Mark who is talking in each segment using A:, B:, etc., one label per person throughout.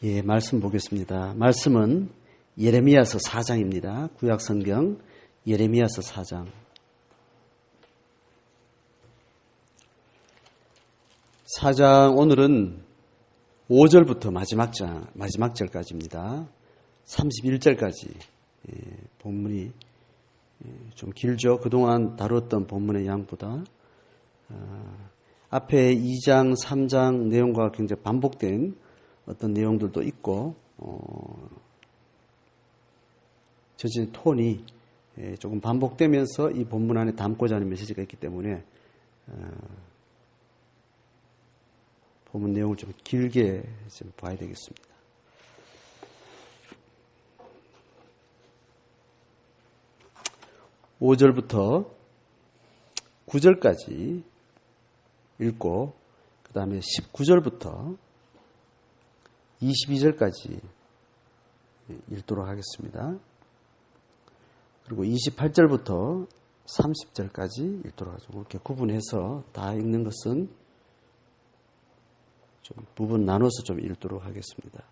A: 예, 말씀 보겠습니다. 말씀은 예레미야서 4장입니다. 구약성경 예레미야서 4장. 4장 오늘은 5절부터 마지막 절까지입니다. 31절까지 본문이 좀 길죠. 그동안 다뤘던 본문의 양보다. 앞에 2장, 3장 내용과 굉장히 반복된 어떤 내용들도 있고 전체 톤이 조금 반복되면서 이 본문 안에 담고자 하는 메시지가 있기 때문에 본문 내용을 좀 길게 좀 봐야 되겠습니다. (5절부터) (9절까지) 읽고 그 다음에 (19절부터) (22절까지) 읽도록 하겠습니다. 그리고 28절부터 30절까지 읽도록 하죠. 이렇게 구분해서 다 읽는 것은 좀 부분 나눠서 좀 읽도록 하겠습니다.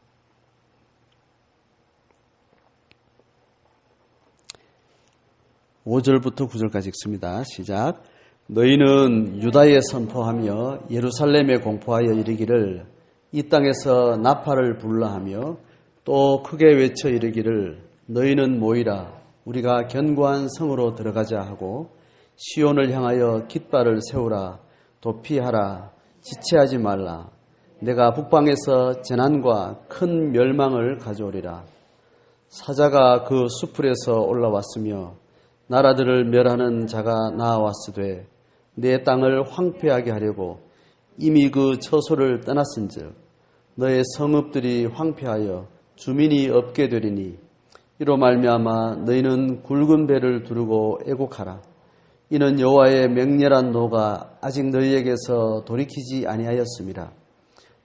A: (5절부터) (9절까지) 읽습니다. 시작. 너희는 유다에 선포하며 예루살렘에 공포하여 이르기를 이 땅에서 나팔을 불라 하며 또 크게 외쳐 이르기를 너희는 모이라 우리가 견고한 성으로 들어가자 하고 시온을 향하여 깃발을 세우라 도피하라 지체하지 말라 내가 북방에서 재난과 큰 멸망을 가져오리라. 사자가 그 수풀에서 올라왔으며 나라들을 멸하는 자가 나아왔으되 내 땅을 황폐하게 하려고 이미 그 처소를 떠났은즉 너의 성읍들이 황폐하여 주민이 없게 되리니 이로 말미암아 너희는 굵은 배를 두르고 애곡하라. 이는 여호와의 맹렬한 노가 아직 너희에게서 돌이키지 아니하였음이라.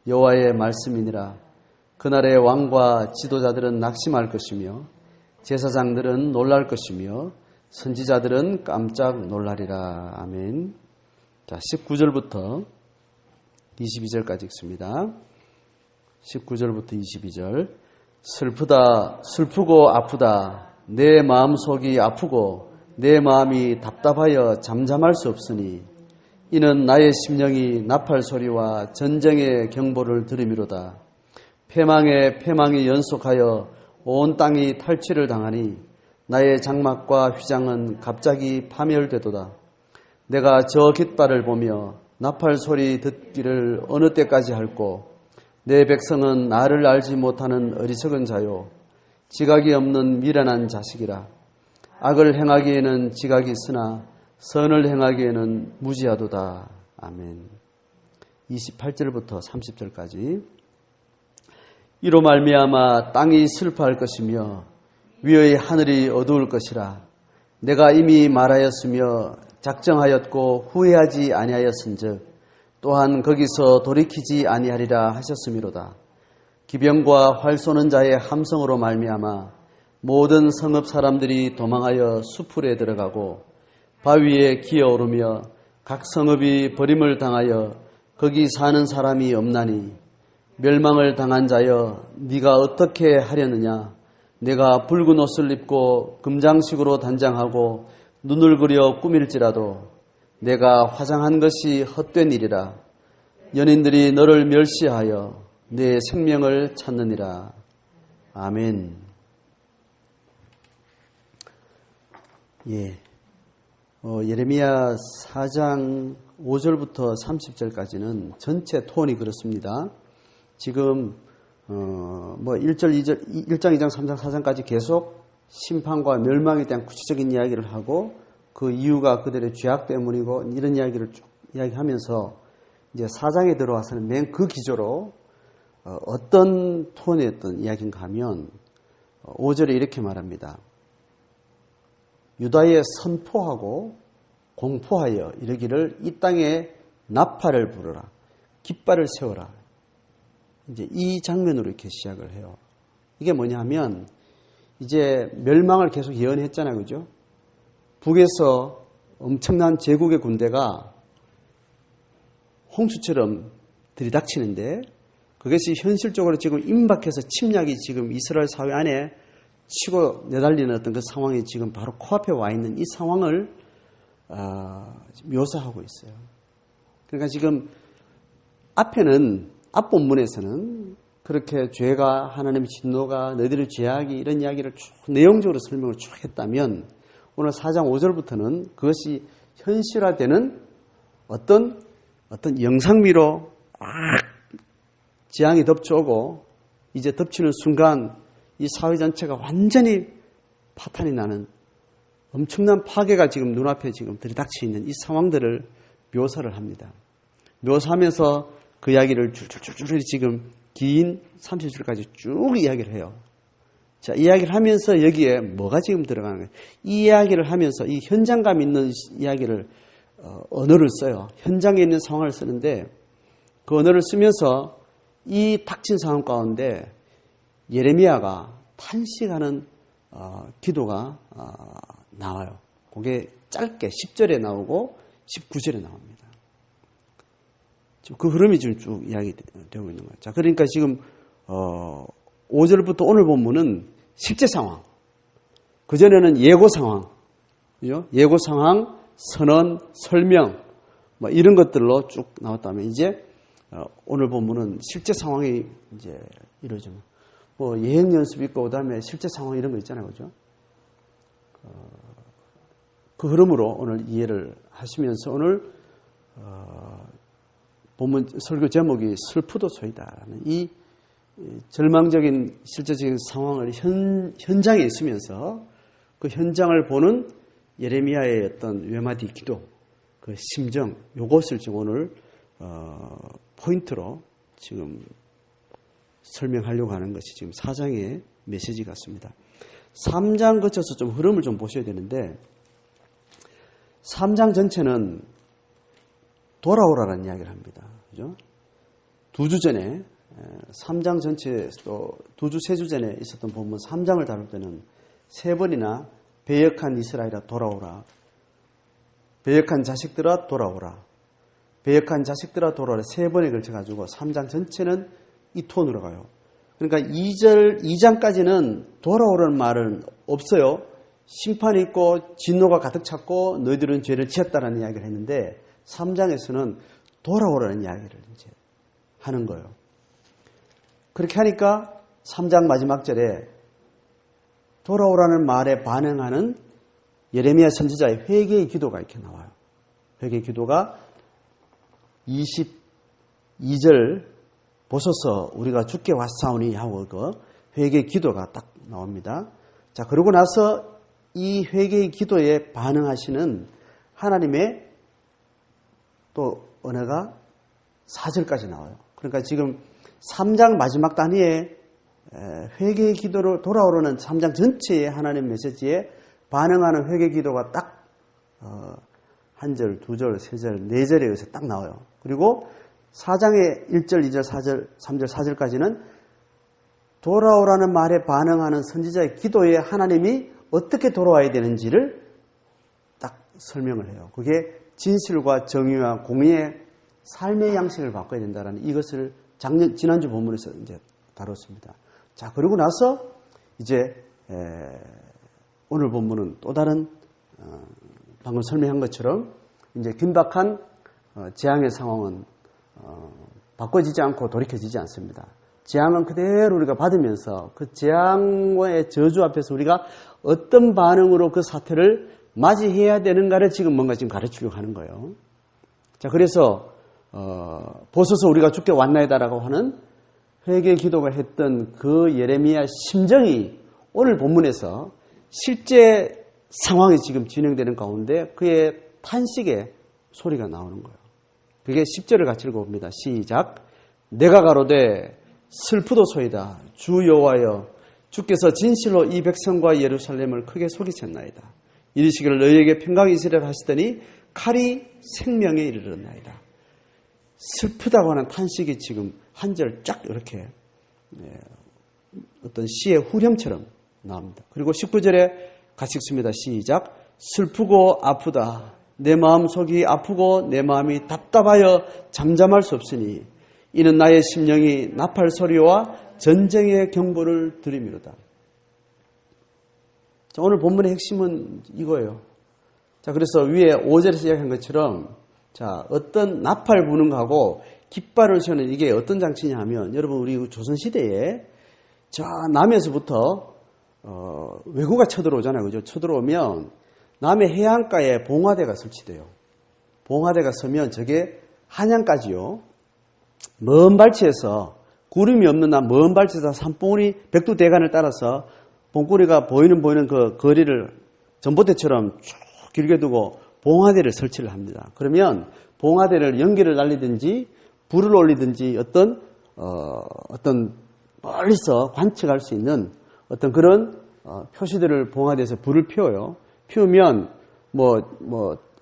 A: 여호와의 말씀이니라. 그날의 왕과 지도자들은 낙심할 것이며 제사장들은 놀랄 것이며 선지자들은 깜짝 놀라리라. 아멘. 자, 19절부터 22절까지 읽습니다. 19절부터 22절. 슬프고 아프다. 내 마음속이 아프고 내 마음이 답답하여 잠잠할 수 없으니 이는 나의 심령이 나팔 소리와 전쟁의 경보를 들음이로다. 패망이 연속하여 온 땅이 탈취를 당하니 나의 장막과 휘장은 갑자기 파멸되도다. 내가 저 깃발을 보며 나팔 소리 듣기를 어느 때까지 할꼬. 내 백성은 나를 알지 못하는 어리석은 자요 지각이 없는 미련한 자식이라. 악을 행하기에는 지각이 있으나 선을 행하기에는 무지하도다. 아멘. 28절부터 30절까지. 이로 말미암아 땅이 슬퍼할 것이며 위의 하늘이 어두울 것이라. 내가 이미 말하였으며 작정하였고 후회하지 아니하였은즉 또한 거기서 돌이키지 아니하리라 하셨음이로다. 기병과 활 쏘는 자의 함성으로 말미암아 모든 성읍 사람들이 도망하여 수풀에 들어가고 바위에 기어오르며 각 성읍이 버림을 당하여 거기 사는 사람이 없나니 멸망을 당한 자여 네가 어떻게 하려느냐. 내가 붉은 옷을 입고 금장식으로 단장하고 눈을 그려 꾸밀지라도 내가 화장한 것이 헛된 일이라. 연인들이 너를 멸시하여 내 생명을 찾느니라. 아멘. 예. 예레미야 4장 5절부터 30절까지는 전체 톤이 그렇습니다. 지금 1장, 2장, 3장, 4장까지 계속 심판과 멸망에 대한 구체적인 이야기를 하고 그 이유가 그들의 죄악 때문이고 이런 이야기를 쭉 이야기하면서 이제 4장에 들어와서는 맨 그 기조로 어떤 톤의 어떤 이야기인가 하면 5절에 이렇게 말합니다. 유다에 선포하고 공포하여 이르기를 이 땅에 나팔을 부르라. 깃발을 세워라. 이제 이 장면으로 이렇게 시작을 해요. 이게 뭐냐 하면 이제 멸망을 계속 예언했잖아요. 그죠? 북에서 엄청난 제국의 군대가 홍수처럼 들이닥치는데 그것이 현실적으로 지금 임박해서 침략이 지금 이스라엘 사회 안에 치고 내달리는 어떤 그 상황이 지금 바로 코앞에 와 있는 이 상황을 묘사하고 있어요. 그러니까 지금 앞본문에서는 그렇게 죄가 하나님의 진노가 너희들의 죄악이 이런 이야기를 쭉 내용적으로 설명을 쭉 했다면 오늘 4장 5절부터는 그것이 현실화되는 어떤 영상미로 재앙이 덮쳐오고 이제 덮치는 순간 이 사회 전체가 완전히 파탄이 나는 엄청난 파괴가 지금 눈앞에 지금 들이닥쳐 있는 이 상황들을 묘사를 합니다. 묘사하면서 그 이야기를 줄줄줄줄 지금 긴 30줄까지 쭉 이야기를 해요. 자, 이야기를 하면서 여기에 뭐가 지금 들어가는 거예요? 이 이야기를 하면서 이 현장감 있는 이야기를 언어를 써요. 현장에 있는 상황을 쓰는데 그 언어를 쓰면서 이 닥친 상황 가운데 예레미야가 탄식하는 기도가 나와요. 그게 짧게 10절에 나오고 19절에 나옵니다. 그 흐름이 지금 쭉 이야기되고 있는 거예요. 자, 그러니까 지금 5절부터 오늘 본문은 실제 상황, 그전에는 예고 상황, 그죠? 예고 상황, 선언, 설명 뭐 이런 것들로 쭉 나왔다면 이제 오늘 본문은 실제 상황이 이제 이루어지면 뭐 예행 연습 있고 그다음에 실제 상황 이런 거 있잖아요, 그죠? 그 흐름으로 오늘 이해를 하시면서 오늘 본문 설교 제목이 슬프도소이다라는 이 절망적인 실제적인 상황을 현장에 있으면서 그 현장을 보는 예레미야의 어떤 외마디 기도, 그 심정, 요것을 지금 오늘 포인트로 지금 설명하려고 하는 것이 지금 4장의 메시지 같습니다. 3장 거쳐서 좀 흐름을 좀 보셔야 되는데 3장 전체는 돌아오라는 이야기를 합니다. 그죠? 2주 전에 3장 전체에서도 2주, 3주 전에 있었던 본문 3장을 다룰 때는 3번이나 배역한 이스라엘아 돌아오라. 배역한 자식들아 돌아오라. 배역한 자식들아 돌아오라. 3번에 걸쳐가지고 3장 전체는 이 톤으로 가요. 그러니까 2장까지는 돌아오라는 말은 없어요. 심판이 있고 진노가 가득 찼고 너희들은 죄를 지었다라는 이야기를 했는데 3장에서는 돌아오라는 이야기를 이제 하는 거예요. 그렇게 하니까 3장 마지막 절에 돌아오라는 말에 반응하는 예레미야 선지자의 회개의 기도가 이렇게 나와요. 회개의 기도가 22절 보소서 우리가 주께 왔사오니 하고 그 회개의 기도가 딱 나옵니다. 자, 그러고 나서 이 회개의 기도에 반응하시는 하나님의 또 언어가 4절까지 나와요. 그러니까 지금 3장 마지막 단위에 회개의 기도로 돌아오려는 3장 전체의 하나님 메시지에 반응하는 회개 기도가 딱 한 절, 두 절, 세 절, 네 절에 의해서 딱 나와요. 그리고 4장의 1절, 2절, 4절, 3절, 4절까지는 돌아오라는 말에 반응하는 선지자의 기도에 하나님이 어떻게 돌아와야 되는지를 딱 설명을 해요. 그게 진실과 정의와 공의의 삶의 양식을 바꿔야 된다는 이것을 지난주 본문에서 이제 다뤘습니다. 자, 그러고 나서 이제 오늘 본문은 또 다른 방금 설명한 것처럼 이제 긴박한 재앙의 상황은 바꿔지지 않고 돌이켜지지 않습니다. 재앙은 그대로 우리가 받으면서 그 재앙과의 저주 앞에서 우리가 어떤 반응으로 그 사태를 맞이해야 되는가를 지금 뭔가 지금 가르치려고 하는 거예요. 자, 그래서 보소서 우리가 주께 왔나이다라고 하는 회개 기도가 했던 그 예레미야 심정이 오늘 본문에서 실제 상황이 지금 진행되는 가운데 그의 탄식의 소리가 나오는 거예요. 그게 10절을 같이 읽어봅니다. 시작. 내가 가로되 슬프도소이다. 주 여호와여 주께서 진실로 이 백성과 예루살렘을 크게 속이셨나이다. 이르시기를 너희에게 평강이 있으리라 하시더니 칼이 생명에 이르렀나이다. 슬프다고 하는 탄식이 지금 한 절 쫙 이렇게 어떤 시의 후렴처럼 나옵니다. 그리고 19절에 같이 읽습니다. 시작. 슬프고 아프다. 내 마음속이 아프고 내 마음이 답답하여 잠잠할 수 없으니 이는 나의 심령이 나팔 소리와 전쟁의 경보를 들음이로다. 자, 오늘 본문의 핵심은 이거예요. 자, 그래서 위에 5절에서 이야기한 것처럼 자, 어떤 나팔 부는 거하고 깃발을 세우는 이게 어떤 장치냐 하면 여러분 우리 조선시대에 저 남에서부터 외구가 쳐들어오잖아요. 그죠? 쳐들어오면 남해 해안가에 봉화대가 설치돼요. 봉화대가 서면 저게 한양까지요. 먼 발치에서 구름이 없는 먼 발치에서 산봉우리 백두대간을 따라서 봉구리가 보이는 그 거리를 전봇대처럼 쭉 길게 두고 봉화대를 설치를 합니다. 그러면 봉화대를 연기를 날리든지 불을 올리든지 어떤 멀리서 관측할 수 있는 어떤 그런 표시들을 봉화대에서 불을 피워요. 피우면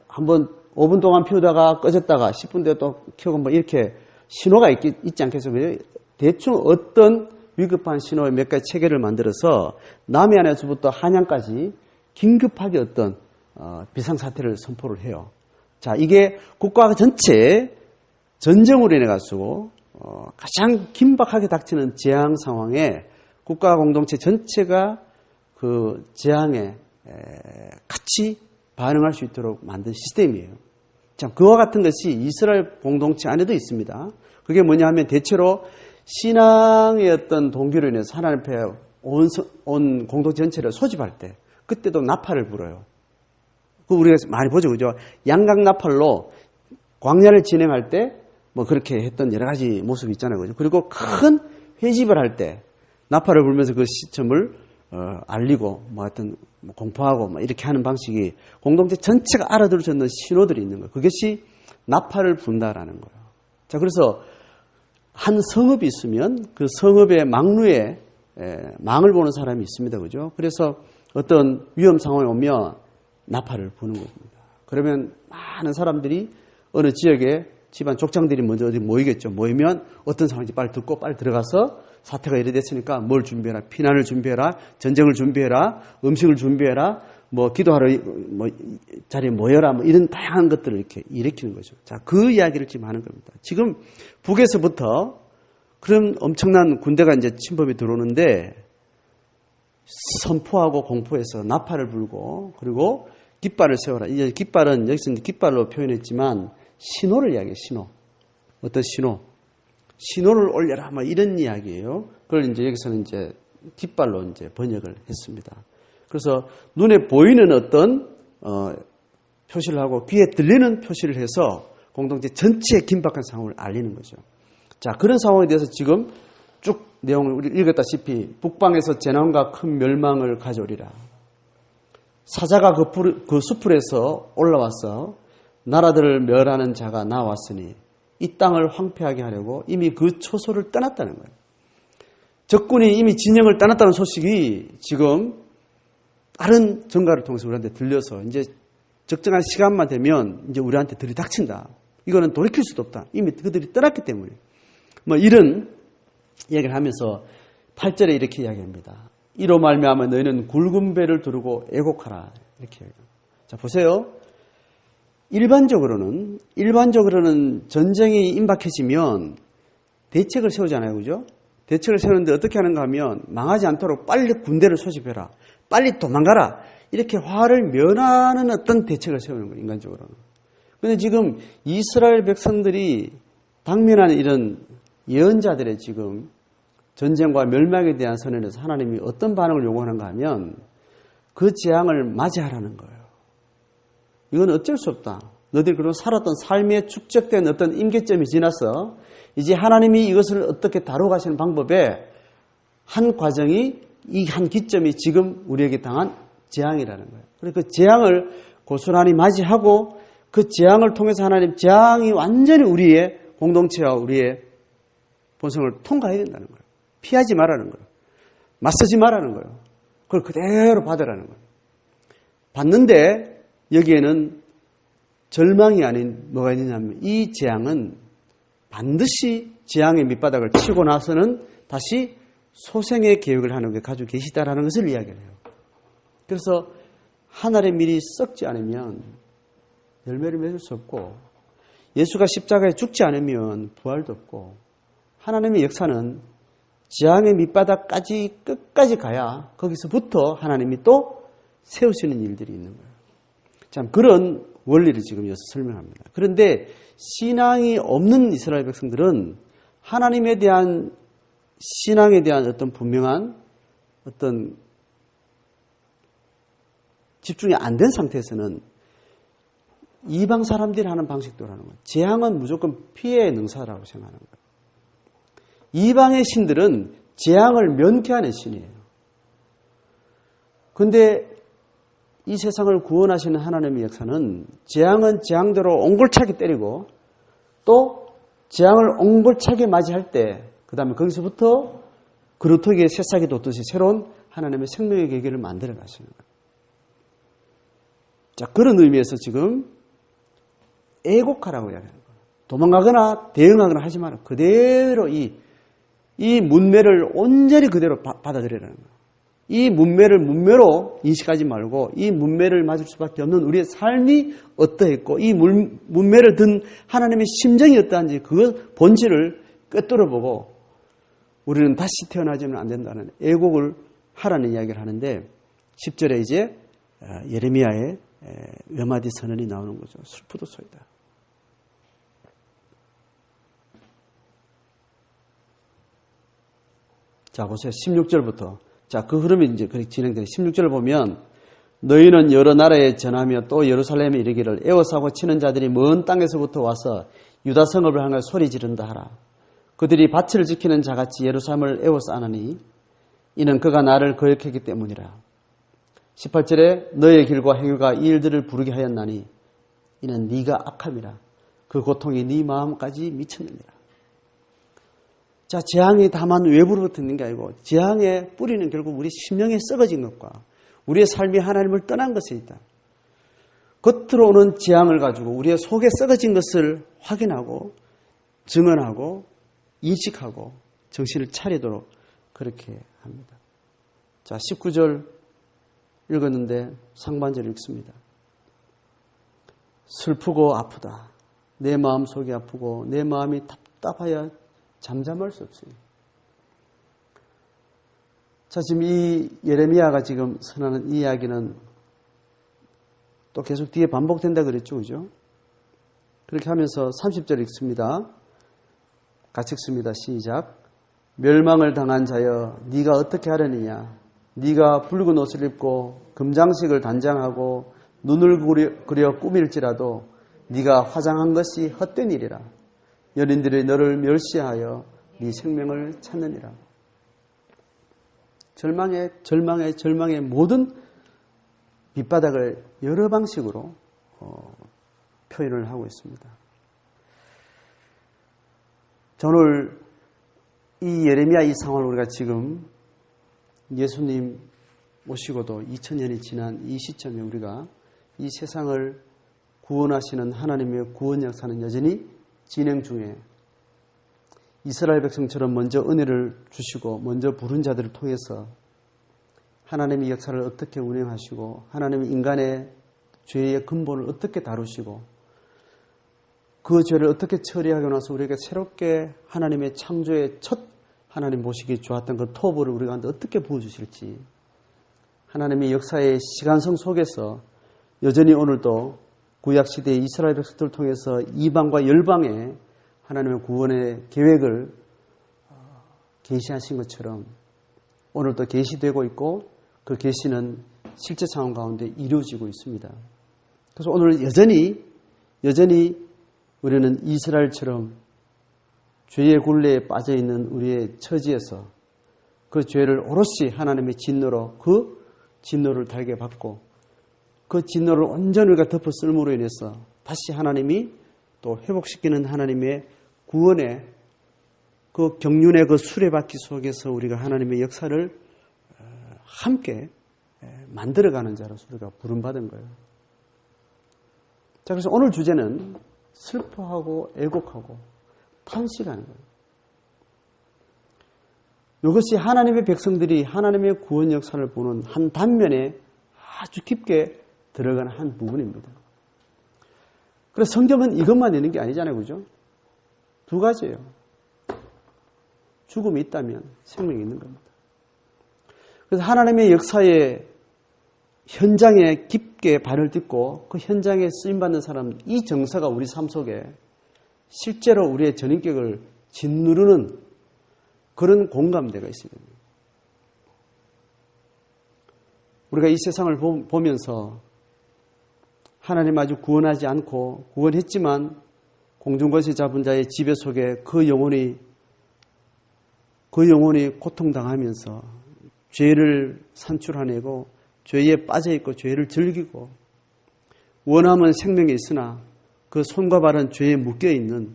A: 한번 5분 동안 피우다가 꺼졌다가 10분 뒤에 또 켜고 이렇게 신호가 있지 않겠습니까? 대충 어떤 위급한 신호의 몇 가지 체계를 만들어서 남해안에서부터 한양까지 긴급하게 어떤 비상사태를 선포를 해요. 자, 이게 국가 전체 전쟁으로 인해 가지고 가장 긴박하게 닥치는 재앙 상황에 국가 공동체 전체가 그 재앙에 같이 반응할 수 있도록 만든 시스템이에요. 자, 그와 같은 것이 이스라엘 공동체 안에도 있습니다. 그게 뭐냐 하면 대체로 신앙의 어떤 동기로 인해서 하나님 앞에 온 공동체 전체를 소집할 때 그때도 나팔을 불어요. 그 우리가 많이 보죠, 그죠? 양각 나팔로 광야를 진행할 때 그렇게 했던 여러 가지 모습이 있잖아요, 그죠? 그리고 큰 회집을 할 때 나팔을 불면서 그 시점을 알리고 하여튼 공포하고 이렇게 하는 방식이 공동체 전체가 알아들을 수 있는 신호들이 있는 거예요. 그것이 나팔을 분다라는 거예요. 자, 그래서 한 성읍이 있으면 그 성읍의 망루에 망을 보는 사람이 있습니다, 그죠? 그래서 어떤 위험 상황이 오면 나팔을 부는 겁니다. 그러면 많은 사람들이 어느 지역에 집안 족장들이 먼저 어디 모이겠죠. 모이면 어떤 상황인지 빨리 듣고 빨리 들어가서 사태가 이래 됐으니까 뭘 준비해라. 피난을 준비해라. 전쟁을 준비해라. 음식을 준비해라. 기도하러 자리에 모여라. 이런 다양한 것들을 이렇게 일으키는 거죠. 자, 그 이야기를 지금 하는 겁니다. 지금 북에서부터 그런 엄청난 군대가 이제 침범이 들어오는데 선포하고 공포해서 나팔을 불고 그리고 깃발을 세워라. 이제 깃발은 여기서 깃발로 표현했지만 신호를 이야기해요. 신호. 어떤 신호? 신호를 올려라. 이런 이야기예요. 그걸 이제 여기서는 이제 깃발로 이제 번역을 했습니다. 그래서 눈에 보이는 어떤 표시를 하고 귀에 들리는 표시를 해서 공동체 전체의 긴박한 상황을 알리는 거죠. 자, 그런 상황에 대해서 지금 쭉 내용을 우리 읽었다시피 북방에서 재난과 큰 멸망을 가져오리라. 사자가 그 수풀에서 올라와서 나라들을 멸하는 자가 나왔으니 이 땅을 황폐하게 하려고 이미 그 초소를 떠났다는 거예요. 적군이 이미 진영을 떠났다는 소식이 지금 다른 전가를 통해서 우리한테 들려서 이제 적정한 시간만 되면 이제 우리한테 들이닥친다. 이거는 돌이킬 수도 없다. 이미 그들이 떠났기 때문에. 이런 이야기를 하면서 8절에 이렇게 이야기합니다. 이로 말미암아 너희는 굵은 배를 두르고 애곡하라. 이렇게 이야기합니다. 자, 보세요. 일반적으로는 전쟁이 임박해지면 대책을 세우잖아요. 그죠? 대책을 세우는데 어떻게 하는가 하면 망하지 않도록 빨리 군대를 소집해라. 빨리 도망가라. 이렇게 화를 면하는 어떤 대책을 세우는 거예요. 인간적으로는. 그런데 지금 이스라엘 백성들이 당면하는 이런 예언자들의 지금 전쟁과 멸망에 대한 선언에서 하나님이 어떤 반응을 요구하는가 하면 그 재앙을 맞이하라는 거예요. 이건 어쩔 수 없다. 너희들이 그런 살았던 삶에 축적된 어떤 임계점이 지나서 이제 하나님이 이것을 어떻게 다뤄가시는 방법에 한 과정이 이 한 기점이 지금 우리에게 당한 재앙이라는 거예요. 그래서 그 재앙을 고스란히 맞이하고 그 재앙을 통해서 하나님 재앙이 완전히 우리의 공동체와 우리의 본성을 통과해야 된다는 거예요. 피하지 말라는 거예요. 맞서지 말라는 거예요. 그걸 그대로 받으라는 거예요. 받는데 여기에는 절망이 아닌 뭐가 있느냐면 이 재앙은 반드시 재앙의 밑바닥을 치고 나서는 다시 소생의 계획을 하는 게 가지고 계시다라는 것을 이야기를 해요. 그래서 한 알의 밀이 썩지 않으면 열매를 맺을 수 없고 예수가 십자가에 죽지 않으면 부활도 없고 하나님의 역사는 재앙의 밑바닥까지 끝까지 가야 거기서부터 하나님이 또 세우시는 일들이 있는 거예요. 참 그런 원리를 지금 여기서 설명합니다. 그런데 신앙이 없는 이스라엘 백성들은 하나님에 대한 신앙에 대한 어떤 분명한 어떤 집중이 안 된 상태에서는 이방 사람들이 하는 방식도라는 거예요. 재앙은 무조건 피해의 능사라고 생각하는 거예요. 이방의 신들은 재앙을 면케하는 신이에요. 그런데 이 세상을 구원하시는 하나님의 역사는 재앙은 재앙대로 옹골차게 때리고 또 재앙을 옹골차게 맞이할 때 그 다음에 거기서부터 그루터기에 새싹이 돋듯이 새로운 하나님의 생명의 계기를 만들어 가시는 거예요. 자, 그런 의미에서 지금 애곡하라고 이야기하는 거예요. 도망가거나 대응하거나 하지 마라. 그대로 이 문매를 온전히 그대로 받아들이라는 거예요. 이 문매를 문매로 인식하지 말고 이 문매를 맞을 수밖에 없는 우리의 삶이 어떠했고 이 문매를 든 하나님의 심정이 어떠한지 그 본질을 꿰뚫어보고 우리는 다시 태어나지는 안 된다는 애곡을 하라는 이야기를 하는데 10절에 이제 예레미야의 외마디 선언이 나오는 거죠. 슬프도소이다. 자, 보세요. 16절부터. 자, 그 흐름이 이제 그렇게 진행되는 16절을 보면 너희는 여러 나라에 전하며 또 예루살렘에 이르기를 애워싸고 치는 자들이 먼 땅에서부터 와서 유다 성읍을 향하여 소리 지른다 하라. 그들이 밭을 지키는 자같이 예루살렘을 애워싸느니 이는 그가 나를 거역했기 때문이라. 18절에 너의 길과 행위가 이 일들을 부르게 하였나니 이는 네가 악함이라. 그 고통이 네 마음까지 미쳤느니라. 자, 재앙이 다만 외부로부터 있는 게 아니고 재앙의 뿌리는 결국 우리 심령에 썩어진 것과 우리의 삶이 하나님을 떠난 것에 있다. 겉으로 오는 재앙을 가지고 우리의 속에 썩어진 것을 확인하고 증언하고 인식하고 정신을 차리도록 그렇게 합니다. 자, 19절 읽었는데 상반절 읽습니다. 슬프고 아프다. 내 마음 속이 아프고 내 마음이 답답하여 잠잠할 수 없어요. 자, 지금 이 예레미야가 지금 선하는 이 이야기는 또 계속 뒤에 반복된다 그랬죠, 그죠? 그렇게 하면서 30절 읽습니다. 같이 읽습니다. 시작. 멸망을 당한 자여, 네가 어떻게 하려느냐? 네가 붉은 옷을 입고 금장식을 단장하고 눈을 그려 꾸밀지라도 네가 화장한 것이 헛된 일이라. 여린들이 너를 멸시하여 네 생명을 찾느니라. 절망의 모든 밑바닥을 여러 방식으로 표현을 하고 있습니다. 오늘 이 예레미야 이 상황을 우리가 지금 예수님 오시고도 2000년이 지난 이 시점에 우리가 이 세상을 구원하시는 하나님의 구원 역사는 여전히 진행 중에 이스라엘 백성처럼 먼저 은혜를 주시고 먼저 부른 자들을 통해서 하나님의 역사를 어떻게 운행하시고 하나님의 인간의 죄의 근본을 어떻게 다루시고 그 죄를 어떻게 처리하고 나서 우리에게 새롭게 하나님의 창조의 첫 하나님 보시기에 좋았던 그 토부를 우리가 어떻게 부어주실지 하나님의 역사의 시간성 속에서 여전히 오늘도 구약시대의 이스라엘 백성들을 통해서 이방과 열방에 하나님의 구원의 계획을 계시하신 것처럼 오늘도 계시되고 있고 그 계시는 실제 상황 가운데 이루어지고 있습니다. 그래서 오늘 여전히 우리는 이스라엘처럼 죄의 굴레에 빠져있는 우리의 처지에서 그 죄를 오롯이 하나님의 진노로 그 진노를 달게 받고 그 진노를 온전히 우리가 덮어 쓸므로 인해서 다시 하나님이 또 회복시키는 하나님의 구원의 그 경륜의 그 수레바퀴 속에서 우리가 하나님의 역사를 함께 만들어가는 자로서 우리가 부름받은 거예요. 자, 그래서 오늘 주제는 슬퍼하고 애곡하고 탄식하는 거예요. 이것이 하나님의 백성들이 하나님의 구원 역사를 보는 한 단면에 아주 깊게 들어가는 한 부분입니다. 그래서 성경은 이것만 있는 게 아니잖아요. 그죠? 두 가지예요. 죽음이 있다면 생명이 있는 겁니다. 그래서 하나님의 역사의 현장에 깊게 발을 딛고 그 현장에 쓰임받는 사람, 이 정서가 우리 삶 속에 실제로 우리의 전인격을 짓누르는 그런 공감대가 있어야 됩니다. 우리가 이 세상을 보면서 하나님 아주 구원하지 않고 구원했지만 공중거시 잡은 자의 지배 속에 그 영혼이 고통당하면서 죄를 산출하내고 죄에 빠져있고 죄를 즐기고 원하면 생명이 있으나 그 손과 발은 죄에 묶여있는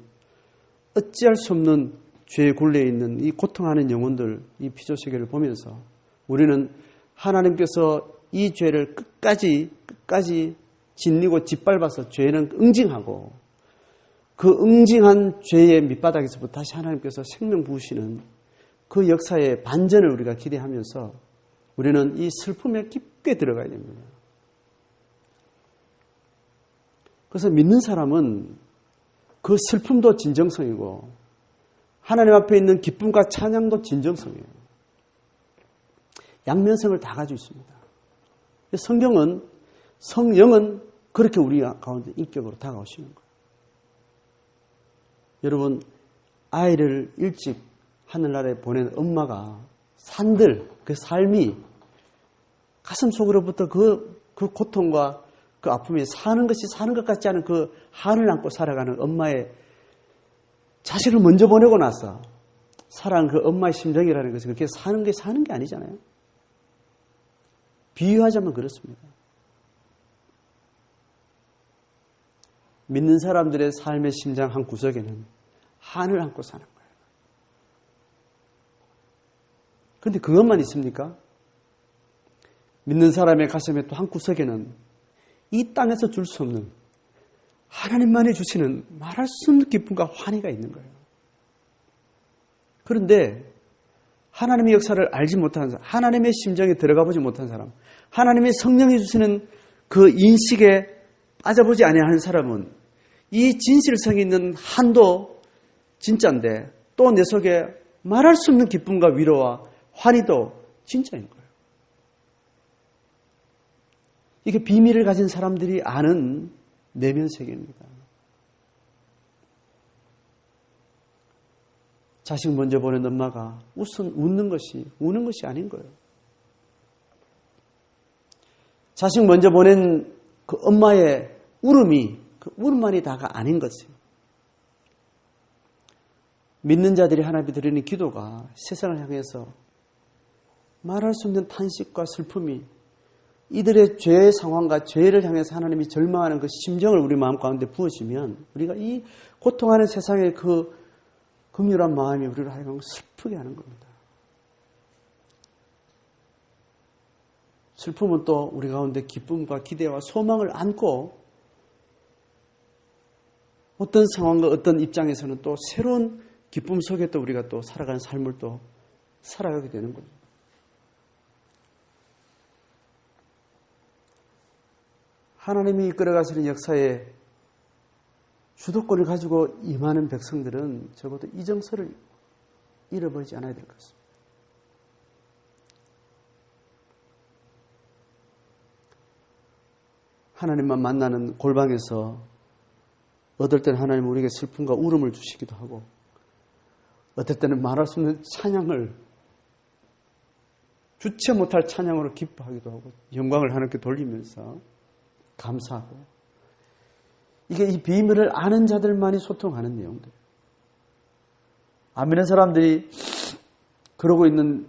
A: 어찌할 수 없는 죄에 굴려있는 이 고통하는 영혼들, 이 피조세계를 보면서 우리는 하나님께서 이 죄를 끝까지 짓누고 짓밟아서 죄는 응징하고 그 응징한 죄의 밑바닥에서부터 다시 하나님께서 생명 부으시는 그 역사의 반전을 우리가 기대하면서 우리는 이 슬픔에 깊게 들어가야 됩니다. 그래서 믿는 사람은 그 슬픔도 진정성이고 하나님 앞에 있는 기쁨과 찬양도 진정성이에요. 양면성을 다 가지고 있습니다. 성령은 그렇게 우리 가운데 인격으로 다가오시는 거예요. 여러분, 아이를 일찍 하늘나라에 보낸 엄마가 산들, 그 삶이 가슴 속으로부터 그 고통과 그 아픔이 사는 것 같지 않은 그 한을 안고 살아가는 엄마의 자식을 먼저 보내고 나서 살아간 그 엄마의 심정이라는 것은 그렇게 사는 게 아니잖아요. 비유하자면 그렇습니다. 믿는 사람들의 삶의 심장 한 구석에는 한을 안고 사는 거예요. 그런데 그것만 있습니까? 믿는 사람의 가슴에 또 한 구석에는 이 땅에서 줄 수 없는 하나님만이 주시는 말할 수 없는 기쁨과 환희가 있는 거예요. 그런데 하나님의 역사를 알지 못하는 사람, 하나님의 심정에 들어가 보지 못한 사람, 하나님의 성령이 주시는 그 인식에 빠져보지 아니하는 사람은 이 진실성이 있는 한도 진짜인데 또 내 속에 말할 수 없는 기쁨과 위로와 환희도 진짜인 거예요. 이게 비밀을 가진 사람들이 아는 내면 세계입니다. 자식 먼저 보낸 엄마가 우는 것이 아닌 거예요. 자식 먼저 보낸 그 엄마의 울음이 그 울음만이 다가 아닌 것이에요. 믿는 자들이 하나님께 드리는 기도가 세상을 향해서 말할 수 없는 탄식과 슬픔이 이들의 죄의 상황과 죄를 향해서 하나님이 절망하는 그 심정을 우리 마음 가운데 부어지면 우리가 이 고통하는 세상의 그 긍휼한 마음이 우리를 하여금 슬프게 하는 겁니다. 슬픔은 또 우리 가운데 기쁨과 기대와 소망을 안고 어떤 상황과 어떤 입장에서는 또 새로운 기쁨 속에 또 우리가 또 살아가는 삶을 또 살아가게 되는 겁니다. 하나님이 이끌어가시는 역사에 주도권을 가지고 임하는 백성들은 적어도 이 정서를 잃어버리지 않아야 될 것 같습니다. 하나님만 만나는 골방에서 어떨 때는 하나님은 우리에게 슬픔과 울음을 주시기도 하고 어떨 때는 말할 수 없는 찬양을 주체 못할 찬양으로 기뻐하기도 하고 영광을 하나님께 돌리면서 감사하고 이게 이 비밀을 아는 자들만이 소통하는 내용들. 안 믿는 사람들이 그러고 있는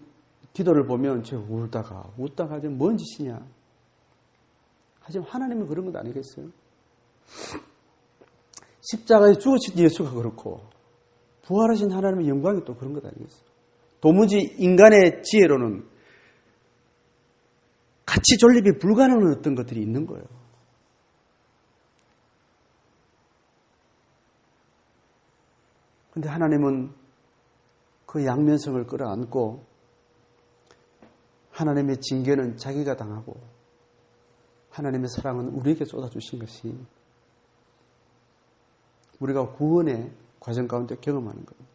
A: 기도를 보면 저 웃다가 지금 뭔 짓이냐. 하지만 하나님은 그런 것 아니겠어요? 십자가에 죽으신 예수가 그렇고 부활하신 하나님의 영광이 또 그런 것 아니겠어요? 도무지 인간의 지혜로는 같이 존립이 불가능한 어떤 것들이 있는 거예요. 그런데 하나님은 그 양면성을 끌어안고 하나님의 징계는 자기가 당하고 하나님의 사랑은 우리에게 쏟아주신 것이 우리가 구원의 과정 가운데 경험하는 겁니다.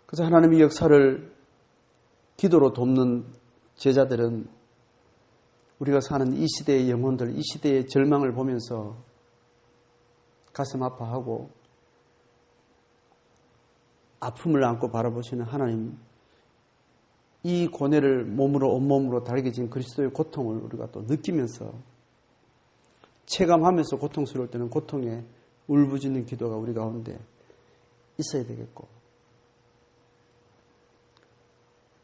A: 그래서 하나님의 역사를 기도로 돕는 제자들은 우리가 사는 이 시대의 영혼들, 이 시대의 절망을 보면서 가슴 아파하고 아픔을 안고 바라보시는 하나님, 이 고뇌를 몸으로 온몸으로 달게진 그리스도의 고통을 우리가 또 느끼면서 체감하면서 고통스러울 때는 고통에 울부짖는 기도가 우리 가운데 있어야 되겠고,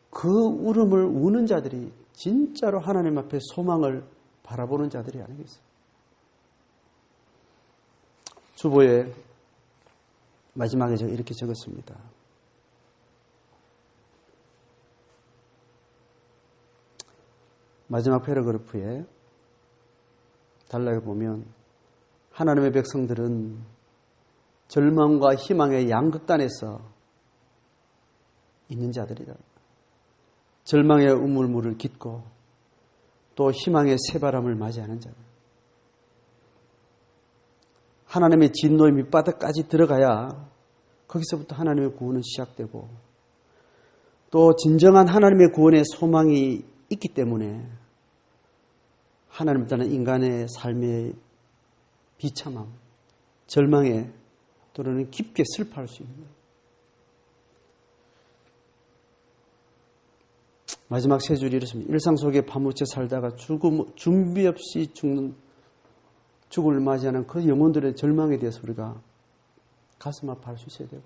A: 그 울음을 우는 자들이 진짜로 하나님 앞에 소망을 바라보는 자들이 아니겠어요. 주보에 마지막에 제가 이렇게 적었습니다. 마지막 패러그래프에 달락에 보면 하나님의 백성들은 절망과 희망의 양극단에서 있는 자들이다. 절망의 우물물을 깃고 또 희망의 새바람을 맞이하는 자들. 하나님의 진노의 밑바닥까지 들어가야 거기서부터 하나님의 구원은 시작되고, 또 진정한 하나님의 구원의 소망이 있기 때문에 하나님을 따르는 인간의 삶의 비참함, 절망에 또는 깊게 슬퍼할 수 있는 거예요. 마지막 세 줄이 이렇습니다. 일상 속에 파묻혀 살다가 준비 없이 죽음을 맞이하는 그 영혼들의 절망에 대해서 우리가 가슴 아파할 수 있어야 되고,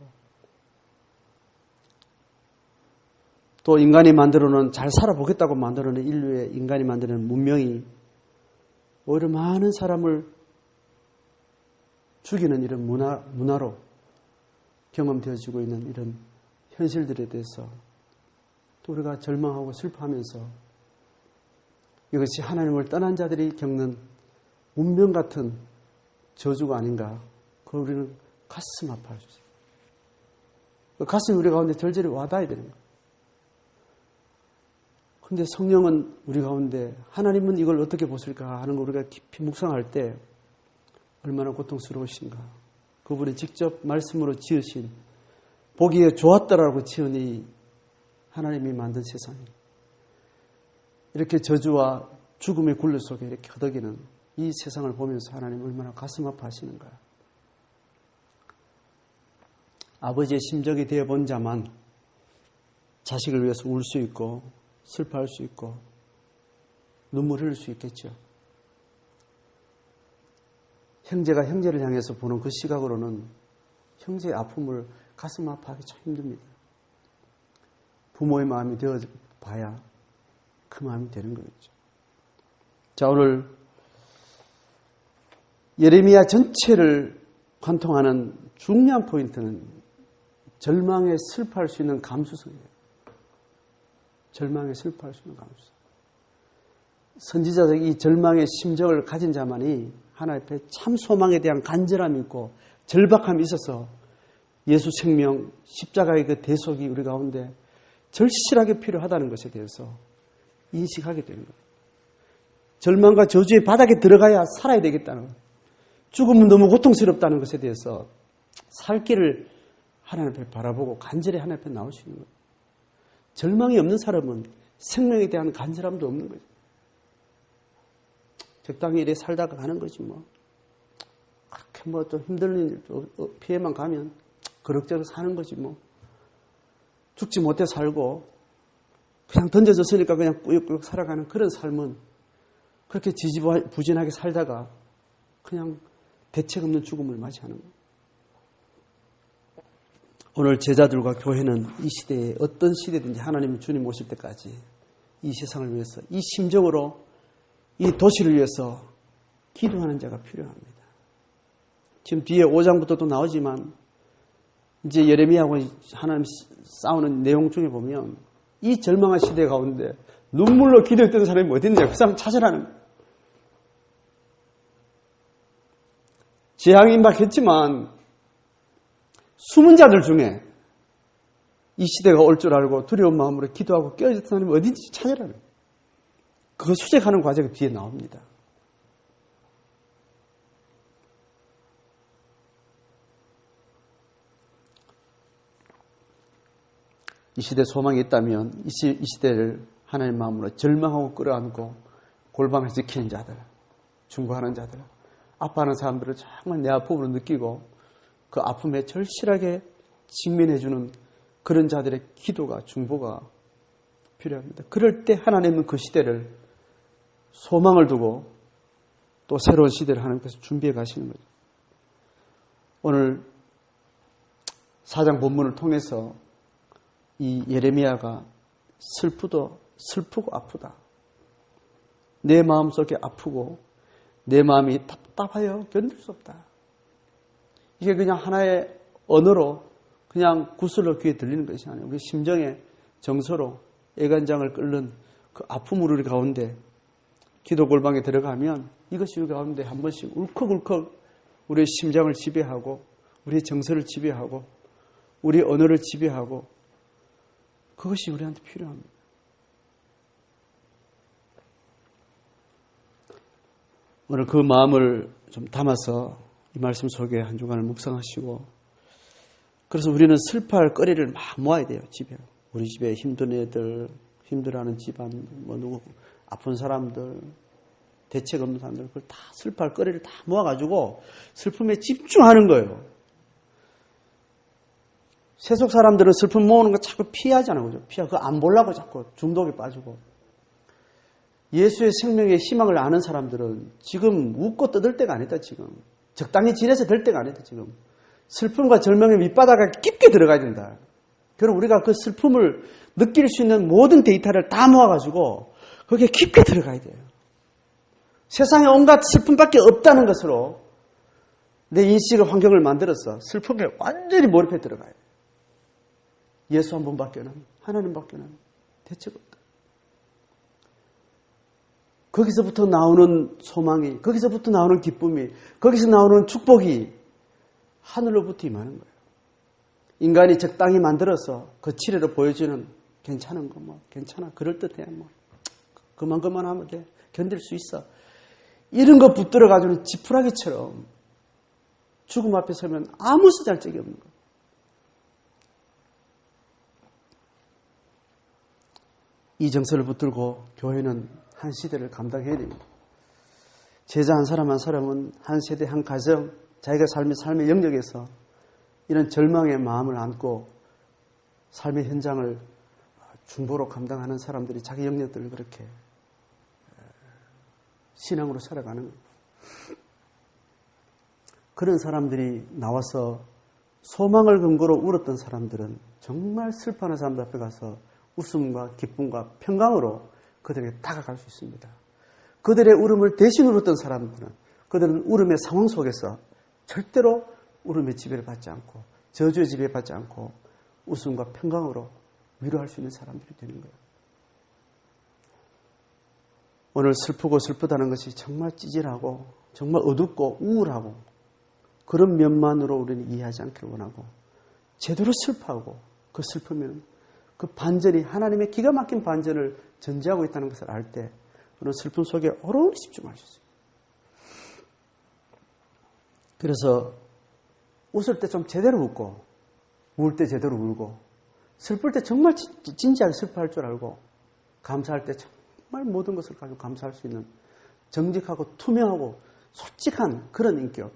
A: 또 인간이 만들어놓은, 잘 살아보겠다고 만들어놓은 인류의 인간이 만드는 문명이 오히려 많은 사람을 죽이는 이런 문화로 경험되어지고 있는 이런 현실들에 대해서 또 우리가 절망하고 슬퍼하면서 이것이 하나님을 떠난 자들이 겪는 운명 같은 저주가 아닌가, 그걸 우리는 가슴 아파할 수 있어요. 그 가슴이 우리 가운데 절절히 와닿아야 되는 거예요. 그런데 성령은 우리 가운데 하나님은 이걸 어떻게 보실까 하는 걸 우리가 깊이 묵상할 때 얼마나 고통스러우신가. 그분이 직접 말씀으로 지으신, 보기에 좋았다라고 지은 이 하나님이 만든 세상이 이렇게 저주와 죽음의 굴레 속에 이렇게 허덕이는 이 세상을 보면서 하나님 얼마나 가슴 아파하시는가. 아버지의 심정이 되어본 자만 자식을 위해서 울 수 있고 슬퍼할 수 있고 눈물 흘릴 수 있겠죠. 형제가 형제를 향해서 보는 그 시각으로는 형제의 아픔을 가슴 아파하기 참 힘듭니다. 부모의 마음이 되어봐야 그 마음이 되는 거겠죠. 자, 오늘 예레미야 전체를 관통하는 중요한 포인트는 절망에 슬퍼할 수 있는 감수성이에요. 절망에 슬퍼할 수 있는 감수성. 선지자적 이 절망의 심정을 가진 자만이 하나님 앞에 참 소망에 대한 간절함이 있고 절박함이 있어서 예수 생명, 십자가의 그 대속이 우리 가운데 절실하게 필요하다는 것에 대해서 인식하게 되는 거예요. 절망과 저주의 바닥에 들어가야 살아야 되겠다는 거예요. 죽음은 너무 고통스럽다는 것에 대해서 살 길을 하나님 앞에 바라보고 간절히 하나님 앞에 나올 수 있는 거예요. 절망이 없는 사람은 생명에 대한 간절함도 없는 거죠. 적당히 이래 살다가 가는 거지 뭐. 그렇게 뭐 좀 힘든 일, 피해만 가면 그럭저럭 사는 거지 뭐. 죽지 못해 살고 그냥 던져졌으니까 그냥 꾸역꾸역 살아가는 그런 삶은 그렇게 지지부진하게 살다가 그냥 대책 없는 죽음을 맞이하는 거예요. 오늘 제자들과 교회는 이 시대에 어떤 시대든지 하나님 주님 오실 때까지 이 세상을 위해서 이 심정으로 이 도시를 위해서 기도하는 자가 필요합니다. 지금 뒤에 5장부터도 나오지만 이제 예레미야하고 하나님 싸우는 내용 중에 보면 이 절망한 시대 가운데 눈물로 기도했던 사람이 어디 있느냐, 그 사람 찾으라는 거예요. 재앙이 임박했지만 숨은 자들 중에 이 시대가 올 줄 알고 두려운 마음으로 기도하고 깨어졌던 사람이 어딘지 찾으라는 거예요. 그거 수색하는 과정이 뒤에 나옵니다. 이 시대에 소망이 있다면 이 시대를 하나님 마음으로 절망하고 끌어안고 골방을 지키는 자들, 중보하는 자들, 아파하는 사람들을 정말 내 아픔으로 느끼고 그 아픔에 절실하게 직면해주는 그런 자들의 기도가, 중보가 필요합니다. 그럴 때 하나님은 그 시대를 소망을 두고 또 새로운 시대를 하나님께서 준비해 가시는 거죠. 오늘 4장 본문을 통해서 이 예레미야가 슬프고 아프다. 내 마음속에 아프고 내 마음이 답답하여 견딜 수 없다. 이게 그냥 하나의 언어로 그냥 구슬로 귀에 들리는 것이 아니에요. 우리 심정의 정서로 애간장을 끓는 그 아픔 우리 가운데 기도 골방에 들어가면 이것이 우리 가운데 한 번씩 울컥울컥 우리의 심장을 지배하고 우리의 정서를 지배하고 우리의 언어를 지배하고 그것이 우리한테 필요합니다. 오늘 그 마음을 좀 담아서 이 말씀 속에 한 주간을 묵상하시고 그래서 우리는 슬퍼할 거리를 막 모아야 돼요. 집에. 우리 집에 힘든 애들, 힘들어하는 집안, 누구 아픈 사람들, 대책 없는 사람들 그걸 다 슬퍼할 거리를 다 모아가지고 슬픔에 집중하는 거예요. 세속 사람들은 슬픔 모으는 거 자꾸 피하잖아요. 그죠? 그거 안 보려고 자꾸 중독에 빠지고. 예수의 생명의 희망을 아는 사람들은 지금 웃고 떠들 때가 아니다, 지금. 적당히 지내서 될 때가 아니다, 지금. 슬픔과 절망의 밑바닥에 깊게 들어가야 된다. 그럼 우리가 그 슬픔을 느낄 수 있는 모든 데이터를 다 모아가지고 거기에 깊게 들어가야 돼요. 세상에 온갖 슬픔밖에 없다는 것으로 내 인식의 환경을 만들어서 슬픔에 완전히 몰입해 들어가야 돼요. 예수 한 분밖에는, 하나님밖에는 대책 없다. 거기서부터 나오는 소망이, 거기서부터 나오는 기쁨이, 거기서 나오는 축복이 하늘로부터 임하는 거예요. 인간이 적당히 만들어서 거칠애로 보여지는 괜찮은 거 뭐 괜찮아 그럴듯해 뭐 그만 하면 돼 견딜 수 있어 이런 거 붙들어 가지고는 지푸라기처럼 죽음 앞에 서면 아무 쓰잘데기 없는 거예요. 이 정서를 붙들고 교회는 한 시대를 감당해야 됩니다. 제자 한 사람은 한 세대, 한 가정, 자기가 삶의 영역에서 이런 절망의 마음을 안고 삶의 현장을 중보로 감당하는 사람들이 자기 영역들을 그렇게 신앙으로 살아가는 거예요. 그런 사람들이 나와서 소망을 근거로 울었던 사람들은 정말 슬퍼하는 사람들 앞에 가서 웃음과 기쁨과 평강으로 그들에게 다가갈 수 있습니다. 그들의 울음을 대신 울었던 사람들은 그들은 울음의 상황 속에서 절대로 울음의 지배를 받지 않고 저주의 지배를 받지 않고 웃음과 평강으로 위로할 수 있는 사람들이 되는 거예요. 오늘 슬프고 슬프다는 것이 정말 찌질하고 정말 어둡고 우울하고 그런 면만으로 우리는 이해하지 않기를 원하고 제대로 슬퍼하고 그 슬프면 그 반전이 하나님의 기가 막힌 반전을 전제하고 있다는 것을 알 때 우리는 슬픔 속에 오롯이 집중할 수 있어요. 그래서 웃을 때 좀 제대로 웃고 울 때 제대로 울고 슬플 때 정말 진지하게 슬퍼할 줄 알고 감사할 때 정말 모든 것을 가지고 감사할 수 있는 정직하고 투명하고 솔직한 그런 인격.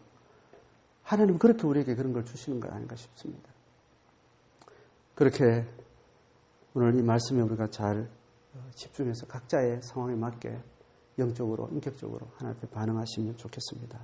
A: 하나님은 그렇게 우리에게 그런 걸 주시는 거 아닌가 싶습니다. 그렇게 오늘 이 말씀에 우리가 잘 집중해서 각자의 상황에 맞게 영적으로, 인격적으로 하나님 앞에 반응하시면 좋겠습니다.